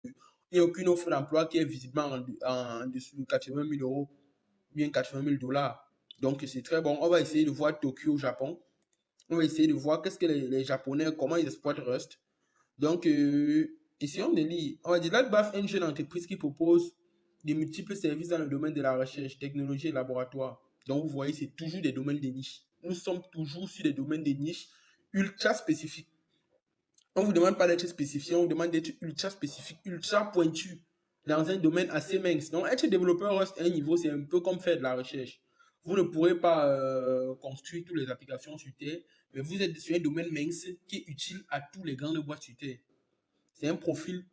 il n'y a aucune offre d'emploi qui est visiblement en dessous de 80 000 euros, bien 80 000 dollars. Donc, c'est très bon. On va essayer de voir Tokyo au Japon. On va essayer de voir qu'est-ce que les Japonais, comment ils exploitent Rust. Donc, essayons de lire. On va dire, LabBAF est une jeune entreprise qui propose de multiples services dans le domaine de la recherche, technologie et laboratoire. Donc, vous voyez, c'est toujours des domaines de niche. Nous sommes toujours sur des domaines de niche ultra spécifiques. On ne vous demande pas d'être spécifié, on vous demande d'être ultra spécifique, ultra pointu dans un domaine assez mince. Donc, être développeur Rust à un niveau, c'est un peu comme faire de la recherche. Vous ne pourrez pas construire toutes les applications sur Terre, mais vous êtes sur un domaine mince qui est utile à tous les grandes boîtes sur Terre. C'est un profil.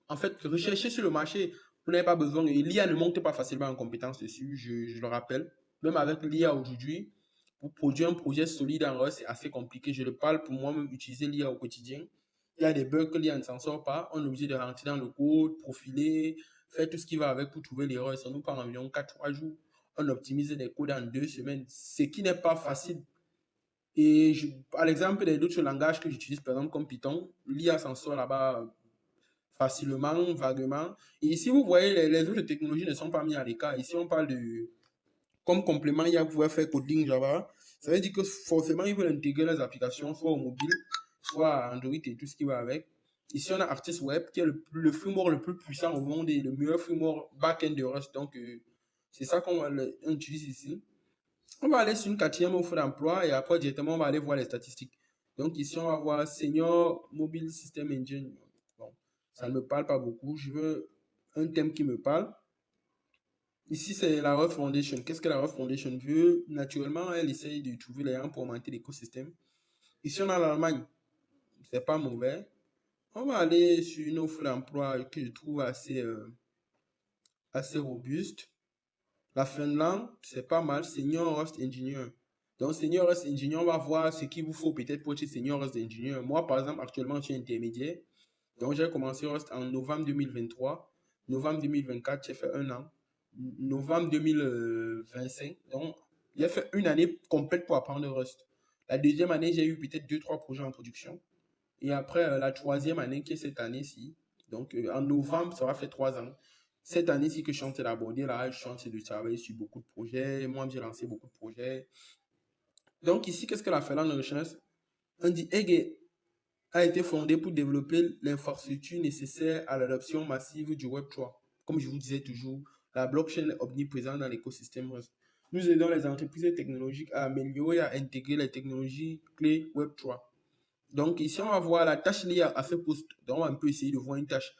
En fait, recherchez sur le marché. Vous n'avez pas besoin. L'IA ne monte pas facilement en compétence dessus, je le rappelle. Même avec l'IA aujourd'hui, pour produire un projet solide en Rust, c'est assez compliqué. Je le parle pour moi-même utiliser l'IA au quotidien. Il y a des bugs que l'IA ne s'en sort pas. On est obligé de rentrer dans le code, profiler, faire tout ce qui va avec pour trouver l'erreur. Ça nous prend environ 4-3 jours. On optimise les codes en 2 semaines, ce qui n'est pas facile. Et à l'exemple des autres langages que j'utilise, par exemple comme Python, l'IA s'en sort là-bas facilement, vaguement. Et ici, vous voyez, les autres technologies ne sont pas mises à l'écart. Ici, on parle de, comme complément, il y a pouvoir faire coding Java. Ça veut dire que forcément, ils veulent intégrer les applications, soit au mobile, soit à Android et tout ce qui va avec. Ici, on a Artist Web, qui est le framework le plus puissant au monde et le meilleur framework back-end de Rust. Donc, c'est ça qu'on utilise ici. On va aller sur une quatrième offre d'emploi et après, directement, on va aller voir les statistiques. Donc, ici, on va voir Senior Mobile System Engine. Bon, ça ne me parle pas beaucoup. Je veux un thème qui me parle. Ici, c'est la Rust Foundation. Qu'est-ce que la Rust Foundation veut? Naturellement, elle essaye de trouver les gens pour augmenter l'écosystème. Ici, on a l'Allemagne. C'est pas mauvais. On va aller sur une offre d'emploi que je trouve assez robuste. La Finlande, c'est pas mal. Senior Rust Engineer. Donc, Senior Rust Engineer, on va voir ce qu'il vous faut peut-être pour être Senior Rust Engineer. Moi, par exemple, actuellement, je suis intermédiaire. Donc, j'ai commencé Rust en novembre 2023. Novembre 2024, j'ai fait un an. Novembre 2025. Donc, j'ai fait une année complète pour apprendre Rust. La deuxième année, j'ai eu peut-être 2-3 projets en production. Et après, la troisième année, qui est cette année-ci. Donc, en novembre, ça va faire 3 ans. Cette année-ci que je suis en train d'aborder, là, je suis en train de travailler sur beaucoup de projets. Moi, j'ai lancé beaucoup de projets. Donc, ici, qu'est-ce que la Finlande recherche? On dit Ege a été fondée pour développer l'infrastructure nécessaire à l'adoption massive du Web3. Comme je vous disais toujours, la blockchain est omniprésente dans l'écosystème Rust. Nous aidons les entreprises technologiques à améliorer et à intégrer les technologies clés Web3. Donc ici, on va voir la tâche liée à ce poste. Donc on va un peu essayer de voir une tâche.